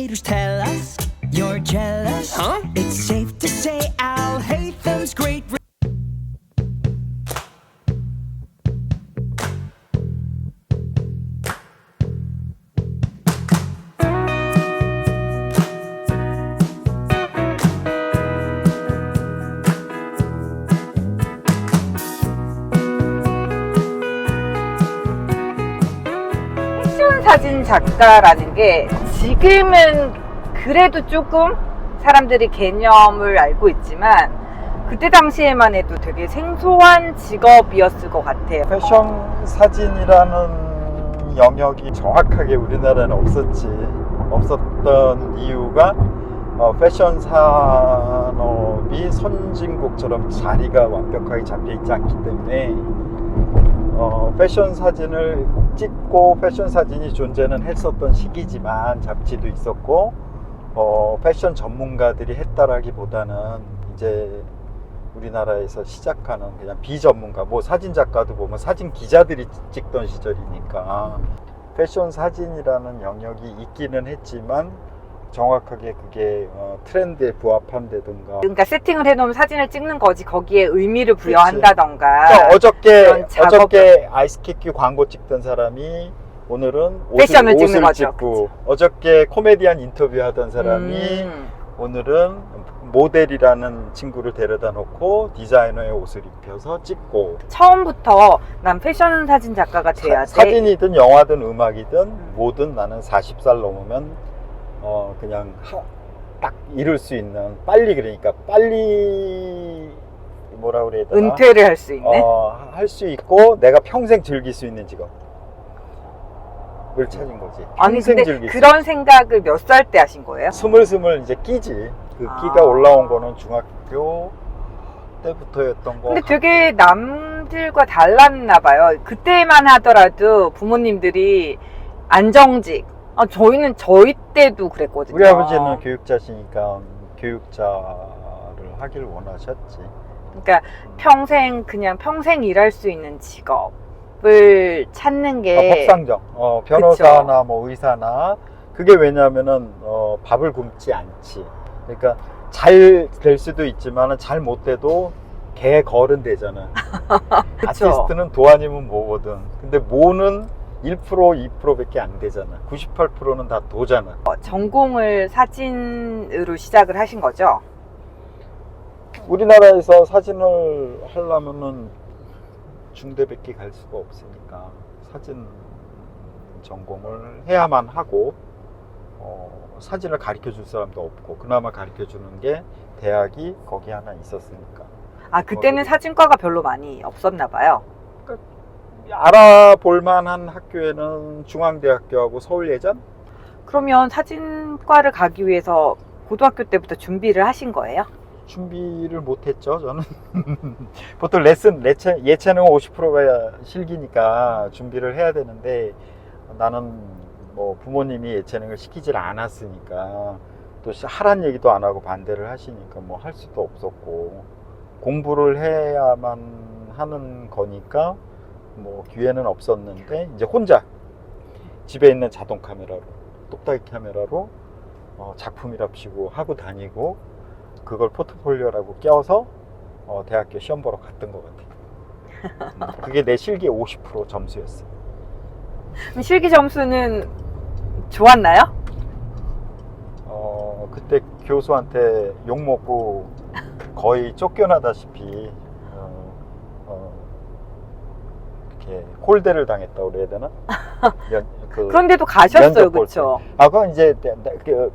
haters tell us you're jealous. Huh? It's safe to say Al Haytham's great. 사진 작가라는 게 지금은 그래도 조금 사람들이 개념을 알고 있지만 그때 당시에만 해도 되게 생소한 직업이었을 것 같아요. 패션 사진이라는 영역이 정확하게 우리나라는 없었던 이유가 패션 산업이 선진국처럼 자리가 완벽하게 잡혀 있지 않기 때문에 패션 사진을 찍고 패션 사진이 존재는 했었던 시기지만 잡지도 있었고 패션 전문가들이 했다라기보다는 이제 우리나라에서 시작하는 그냥 비전문가, 뭐 사진 작가도 보면 사진 기자들이 찍던 시절이니까 패션 사진이라는 영역이 있기는 했지만 정확하게 그게 트렌드에 부합한다든가, 그러니까 세팅을 해놓으면 사진을 찍는 거지 거기에 의미를 부여한다던가. 그러니까 어저께 아이스케큐 광고 찍던 사람이 오늘은 패션을 옷을 찍는 거죠. 찍고, 어저께 코미디언 인터뷰 하던 사람이 오늘은 모델이라는 친구를 데려다 놓고 디자이너의 옷을 입혀서 찍고. 처음부터 난 패션 사진 작가가 돼야 돼. 사진이든 영화든 음악이든 뭐든 나는 40살 넘으면 그냥 딱 이룰 수 있는, 그러니까 빨리 뭐라 그래야 되나, 은퇴를 할 수 있는, 할 수 있고 내가 평생 즐길 수 있는 직업을 찾은 거지. 아니 평생 근데 즐길 그런 생각을 몇 살 때 하신 거예요? 스물스물 이제 끼지. 그 끼가 올라온 거는 중학교 때부터였던 거. 근데 되게 남들과 달랐나 봐요. 그때만 하더라도 부모님들이 안정직, 저희는 저희 때도 그랬거든요. 우리 아버지는 교육자시니까 교육자를 하길 원하셨지. 그러니까 평생 일할 수 있는 직업을 찾는 게 법상정, 변호사나 뭐 의사나, 그게 왜냐하면은 밥을 굶지 않지. 그러니까 잘 될 수도 있지만은 잘 못 돼도 개 걸은 되잖아. 아티스트는 도 아니면 뭐거든. 근데 뭐는 1%, 2%밖에 안 되잖아. 98%는 다 도잖아. 전공을 사진으로 시작을 하신 거죠? 우리나라에서 사진을 하려면은 중대밖에 갈 수가 없으니까 사진 전공을 해야만 하고, 사진을 가르쳐 줄 사람도 없고, 그나마 가르쳐 주는 게 대학이 거기 하나 있었으니까. 그때는 사진과가 별로 많이 없었나 봐요. 알아볼 만한 학교에는 중앙대학교하고 서울예전? 그러면 사진과를 가기 위해서 고등학교 때부터 준비를 하신 거예요? 준비를 못했죠, 저는. 보통 예체능 50%가 실기니까 준비를 해야 되는데, 나는 뭐 부모님이 예체능을 시키질 않았으니까, 또 하란 얘기도 안 하고 반대를 하시니까 뭐 할 수도 없었고, 공부를 해야만 하는 거니까 뭐 기회는 없었는데, 이제 혼자 집에 있는 자동 카메라로, 똑딱이 카메라로 작품이랍시고 하고 다니고, 그걸 포트폴리오라고 껴서 대학교 시험 보러 갔던 것 같아요. 그게 내 실기의 50% 점수였어. 그럼 실기 점수는 좋았나요? 그때 교수한테 욕먹고 거의 쫓겨나다시피 이렇게 홀대를 당했다고 그래야 되나? 그런데도 가셨어요, 그렇죠? 그건 이제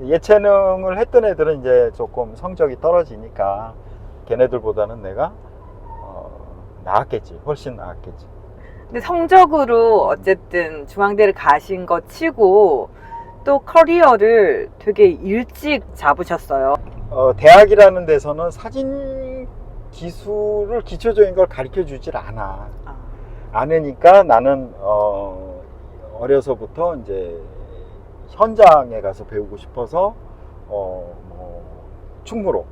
예체능을 했던 애들은 이제 조금 성적이 떨어지니까 걔네들보다는 내가 나았겠지, 훨씬 나았겠지. 근데 성적으로 어쨌든 중앙대를 가신 거 치고 또 커리어를 되게 일찍 잡으셨어요. 대학이라는 데서는 사진 기술을, 기초적인 걸 가르쳐 주질 않아. 않으니까 나는 어려서부터 이제 현장에 가서 배우고 싶어서 충무로,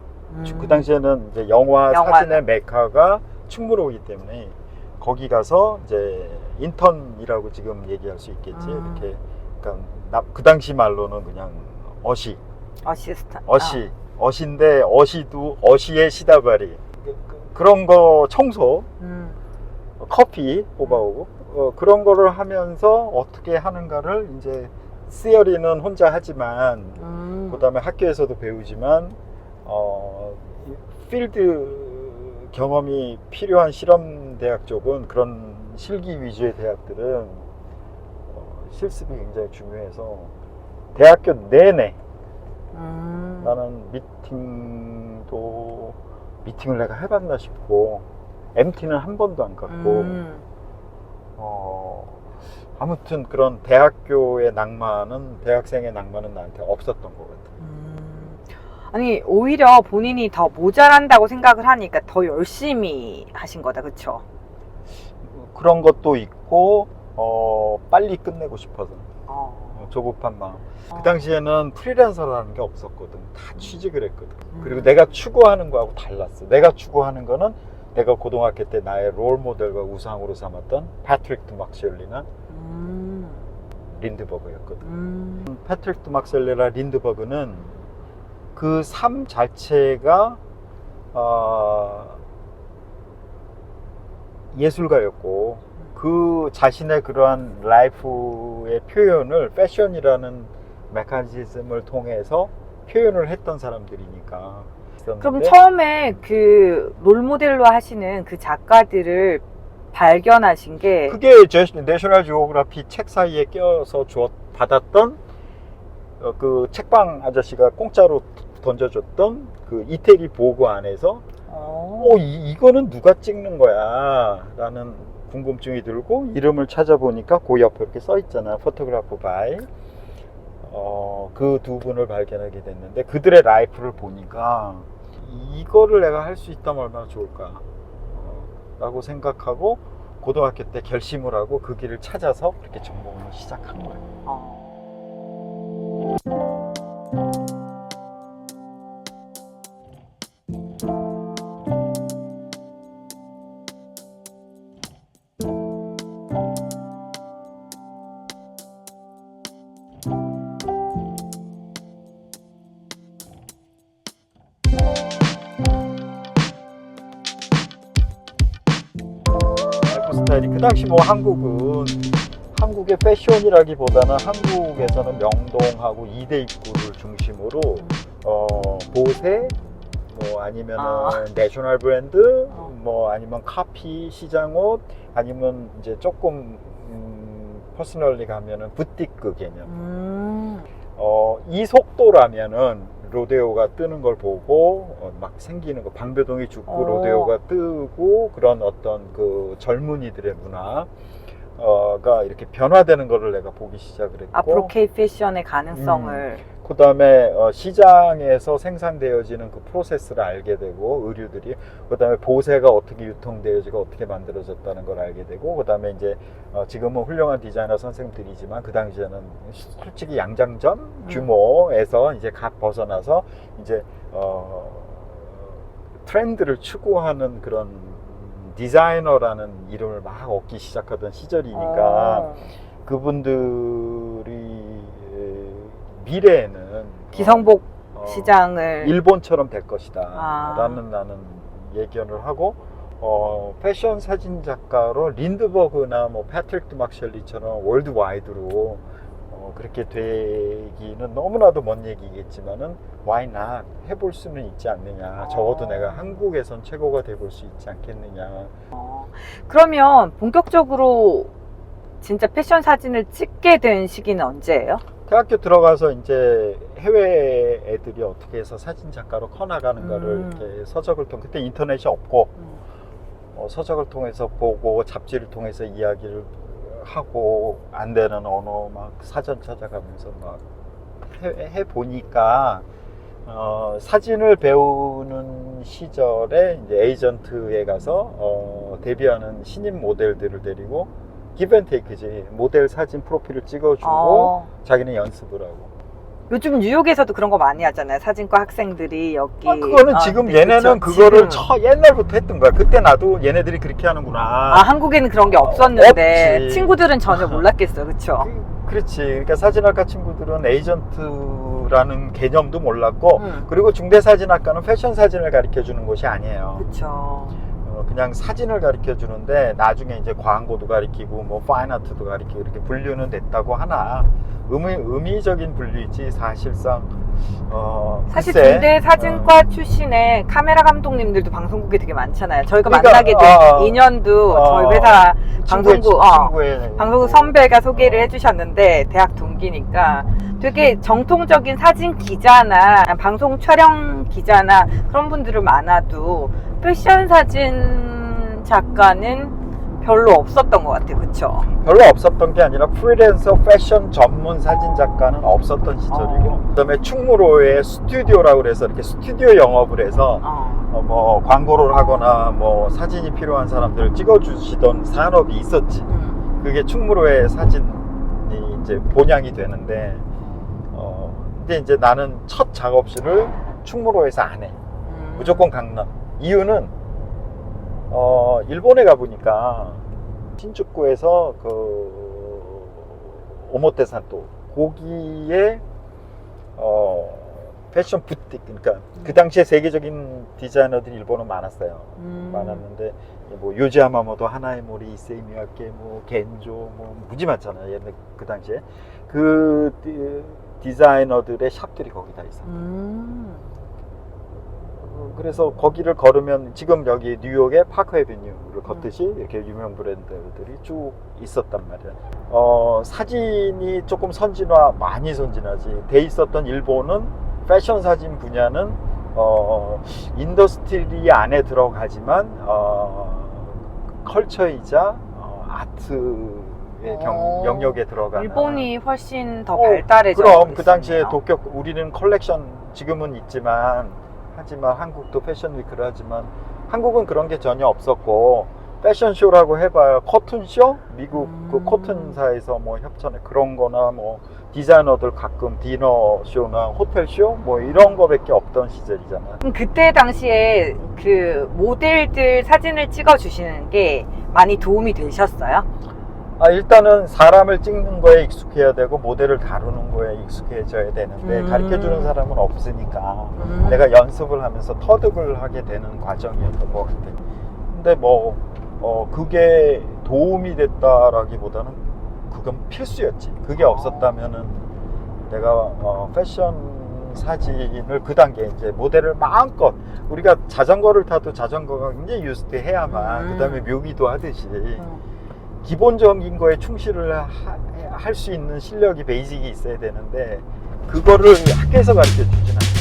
그 당시에는 이제 영화 사진의 메카가 충무로이기 때문에 거기 가서 이제 인턴이라고 지금 얘기할 수 있겠지. 이렇게, 그러니까 그 당시 말로는 그냥 어시. 어시스턴트. 어시인데 어시도 어시의 시다바리. 그런 거 청소, 커피 뽑아오고 그런 거를 하면서 어떻게 하는가를 이제 시어리는 혼자 하지만 그다음에 학교에서도 배우지만 필드 경험이 필요한 실험 대학 쪽은 그런 실기 위주의 대학들은 실습이 굉장히 중요해서 대학교 내내 나는 미팅을 내가 해봤나 싶고 MT는 한 번도 안 갔고 아무튼 그런 대학교의 낭만은 대학생의 낭만은 나한테 없었던 것 같아. 아니 오히려 본인이 더 모자란다고 생각을 하니까 더 열심히 하신 거다, 그쵸? 그런 것도 있고 빨리 끝내고 싶어서 조급한 마음. 그 당시에는 프리랜서라는 게 없었거든. 다 취직을 했거든. 그리고 내가 추구하는 거하고 달랐어. 내가 추구하는 거는 내가 고등학교 때 나의 롤 모델과 우상으로 삼았던 패트릭 드막셀리나 린드버그였거든. 패트릭 드막셀리나 린드버그는 그 삶 자체가 예술가였고 그 자신의 그러한 라이프의 표현을 패션이라는 메커니즘을 통해서 표현을 했던 사람들이니까. 그럼 처음에 그 롤모델로 하시는 그 작가들을 발견하신 게 그게 내셔널 지오그래피 책 사이에 껴서 받았던 그 책방 아저씨가 공짜로 던져줬던 그 이태리 보고 안에서 이거는 누가 찍는 거야 라는 궁금증이 들고 이름을 찾아보니까 그 옆에 이렇게 써 있잖아. 포토그래퍼 바이. 그 두 분을 발견하게 됐는데 그들의 라이프를 보니까 이거를 내가 할 수 있다면 얼마나 좋을까 라고 생각하고 고등학교 때 결심을 하고 그 길을 찾아서 그렇게 전공을 시작한 거예요. 스타일이 그 당시 뭐 한국의 패션이라기보다는 한국에서는 명동하고 이대 입구를 중심으로 보세 뭐 아니면은 내셔널 브랜드 뭐 아니면 카피 시장옷 아니면 이제 조금 퍼스널리 가면은 부티크 개념. 이 속도라면은 로데오가 뜨는 걸 보고 막 생기는 거 방배동이 죽고 로데오가 뜨고 그런 어떤 그 젊은이들의 문화가 이렇게 변화되는 거를 내가 보기 시작을 했고 앞으로 K 패션의 가능성을 그 다음에 시장에서 생산되어지는 그 프로세스를 알게 되고 의류들이 그 다음에 보세가 어떻게 유통되어지고 어떻게 만들어졌다는 걸 알게 되고 그 다음에 이제 지금은 훌륭한 디자이너 선생님들이지만 그 당시에는 솔직히 양장점 규모에서 이제 각 벗어나서 이제 트렌드를 추구하는 그런 디자이너라는 이름을 막 얻기 시작하던 시절이니까 그분들이 미래에는 기성복 시장을 일본처럼 될 것이다 라는 나는 예견을 하고 패션 사진 작가로 린드버그나 뭐 패트릭 드막셀리처럼 월드와이드로 그렇게 되기는 너무나도 먼 얘기겠지만은 why not 해볼 수는 있지 않느냐. 적어도 내가 한국에선 최고가 돼볼 수 있지 않겠느냐. 그러면 본격적으로 진짜 패션 사진을 찍게 된 시기는 언제예요? 대학교 들어가서 이제 해외 애들이 어떻게 해서 사진 작가로 커나가는가를 이렇게 서적을 통해 그때 인터넷이 없고 서적을 통해서 보고 잡지를 통해서 이야기를 하고 안 되는 언어 막 사전 찾아가면서 막 해 보니까 사진을 배우는 시절에 이제 에이전트에 가서 데뷔하는 신인 모델들을 데리고 기브앤테이크지 모델 사진 프로필을 찍어주고 자기는 연습을 하고 요즘 뉴욕에서도 그런 거 많이 하잖아요. 사진과 학생들이 여기 그거는 지금 네, 얘네는 그쵸. 그거를 지금. 옛날부터 했던 거야. 그때 나도 얘네들이 그렇게 하는구나. 한국에는 그런 게 없었는데 없지. 친구들은 전혀 몰랐겠어요. 그쵸? 그렇지. 그러니까 사진학과 친구들은 에이전트라는 개념도 몰랐고, 음. 그리고 중대사진학과는 패션 사진을 가르쳐 주는 곳이 아니에요. 그쵸. 그냥 사진을 가르쳐 주는데 나중에 이제 광고도 가르치고 뭐 파인아트도 가르치고 이렇게 분류는 됐다고 하나 의미적인 분류이지 사실상 사실 글쎄, 중대 사진과 출신의 카메라 감독님들도 방송국에 되게 많잖아요. 저희가 그러니까, 만나게 된 인연도 저희 회사 방송국 선배가 소개를 해주셨는데 대학 동기니까 되게 정통적인 사진 기자나 방송 촬영 기자나 그런 분들은 많아도 패션 사진 작가는 별로 없었던 것 같아요. 그쵸? 별로 없었던 게 아니라 프리랜서 패션 전문 사진 작가는 없었던 시절이고 그다음에 충무로에 스튜디오라고 그래서 이렇게 스튜디오 영업을 해서 뭐 광고를 하거나 뭐 사진이 필요한 사람들을 찍어주시던 산업이 있었지. 그게 충무로의 사진이 이제 본향이 되는데 근데 이제 나는 첫 작업실을 충무로에서 안 해. 무조건 강남. 이유는 일본에 가보니까 신주쿠에서 그 오모테산도 거기에 패션 부틱, 그러니까 그 당시에 세계적인 디자이너들이 일본은 많았어요. 많았는데 뭐 요지하마모토, 하나에모리, 이세이미야케, 뭐 겐조, 뭐 무지 많잖아요. 옛날 그 당시에 그 디자이너들의 샵들이 거기 다 있어요. 그래서 거기를 걸으면 지금 여기 뉴욕의 파크 에비뉴를 걷듯이 이렇게 유명 브랜드들이 쭉 있었단 말이야. 사진이 조금 많이 선진하지 돼 있었던 일본은 패션 사진 분야는 인더스트리 안에 들어가지만 컬처이자 아트의 영역에 들어가는 일본이 훨씬 더 발달해져. 그럼 그 당시에 도쿄 우리는 컬렉션 지금은 있지만 하지만 한국도 패션 위크를 하지만 한국은 그런 게 전혀 없었고 패션쇼라고 해봐야 코튼쇼? 미국 그 코튼사에서 뭐 협찬에 그런 거나 뭐 디자이너들 가끔 디너쇼나 호텔쇼 뭐 이런 거밖에 없던 시절이잖아. 그때 당시에 그 모델들 사진을 찍어 주시는 게 많이 도움이 되셨어요? 일단은 사람을 찍는 거에 익숙해야 되고 모델을 다루는 거에 익숙해져야 되는데 가르쳐주는 사람은 없으니까 내가 연습을 하면서 터득을 하게 되는 과정이었던 것 같아. 근데 뭐 그게 도움이 됐다라기보다는 그건 필수였지. 그게 없었다면은 내가 패션 사진을 그 단계 이제 모델을 마음껏 우리가 자전거를 타도 자전거가 굉장히 유스트해야만 그 다음에 묘기도 하듯이 기본적인 거에 충실을 할 수 있는 실력이 베이직이 있어야 되는데 그거를 학교에서 가르쳐 주진 않아요.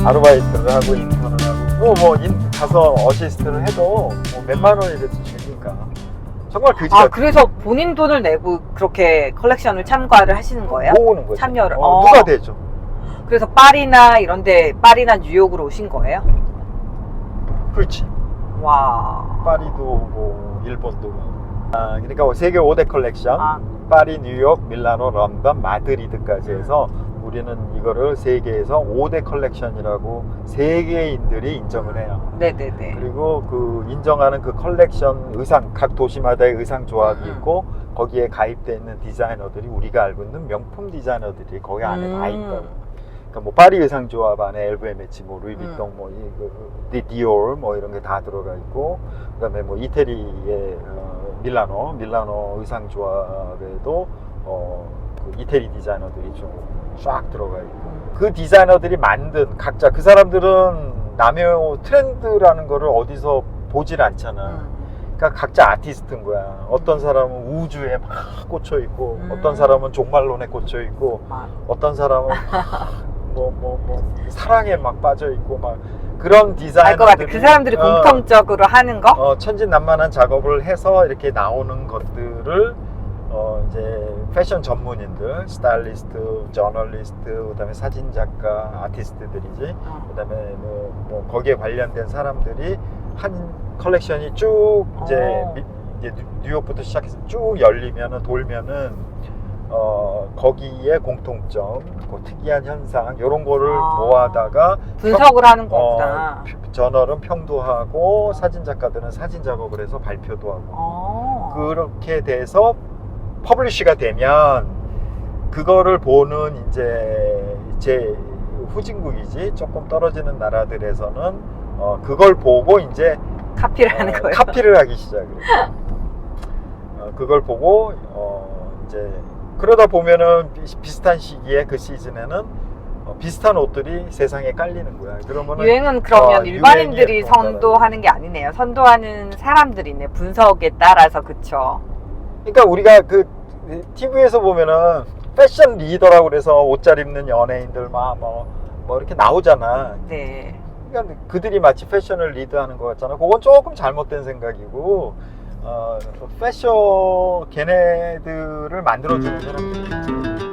아르바이트를 하고 인턴을 하고 가서 어시스트를 해도 뭐 몇만 원이라도 주니까 정말 그지 같아. 그래서 본인 돈을 내고 그렇게 컬렉션을 참가를 하시는 거예요? 모으는 거죠. 참여를. 누가 되죠. 그래서 파리나 이런데 파리나 뉴욕으로 오신 거예요? 그렇지. 와. 파리도 오고 일본도 오고. 그러니까 세계 5대 컬렉션 파리, 뉴욕, 밀라노, 런던, 마드리드까지 해서 우리는 이거를 세계에서 5대 컬렉션이라고 세계인들이 인정을 해요. 네네네. 그리고 그 인정하는 그 컬렉션 의상, 각 도시마다의 의상 조합이 있고 거기에 가입되어 있는 디자이너들이 우리가 알고 있는 명품 디자이너들이 거기 안에 다 있다. 그러니까 뭐 파리 의상 조합 안에 LVMH, 뭐 루이비통, 뭐 디올, 뭐 이런 게 다 들어가 있고, 그다음에 뭐 이태리의 밀라노 의상 조합에도 그 이태리 디자이너들이 좀 쫙 들어가 있고 그 디자이너들이 만든 각자 그 사람들은 남의 트렌드라는 거를 어디서 보질 않잖아. 그러니까 각자 아티스트인 거야. 어떤 사람은 우주에 막 꽂혀 있고 어떤 사람은 종말론에 꽂혀 있고 어떤 사람은 뭐 사랑에 막 빠져 있고 막 그런 디자이너들이 알 것 같아. 그 사람들이 공통적으로 하는 거? 천진난만한 작업을 해서 이렇게 나오는 것들을 이제 패션 전문인들, 스타일리스트, 저널리스트, 그다음에 사진 작가, 아티스트들이지. 그다음에 뭐 거기에 관련된 사람들이 한 컬렉션이 쭉 이제 뉴욕부터 시작해서 쭉 열리면은 돌면은 거기에 공통점, 그 특이한 현상 이런 거를 모아다가 분석을 하는 거구나. 저널은 평도하고 사진 작가들은 사진 작업을 해서 발표도 하고 그렇게 돼서 퍼블리시가 되면 그거를 보는 이제 제 후진국이지 조금 떨어지는 나라들에서는 그걸 보고 이제 카피를 하는 거예요. 카피를 하기 시작해요. 그걸 보고 이제 그러다 보면은 비슷한 시기에 그 시즌에는 비슷한 옷들이 세상에 깔리는 거야. 그러면은 유행은 그러면 일반인들이 유행이 선도하는 게 아니네요. 선도하는 사람들이네. 분석에 따라서. 그쵸. 그러니까 우리가 그 TV에서 보면은 패션 리더라고 그래서 옷 잘 입는 연예인들 뭐 이렇게 나오잖아. 네. 그러니까 그들이 마치 패션을 리드하는 것 같잖아. 그건 조금 잘못된 생각이고 패션 걔네들을 만들어주는 사람들이 있지.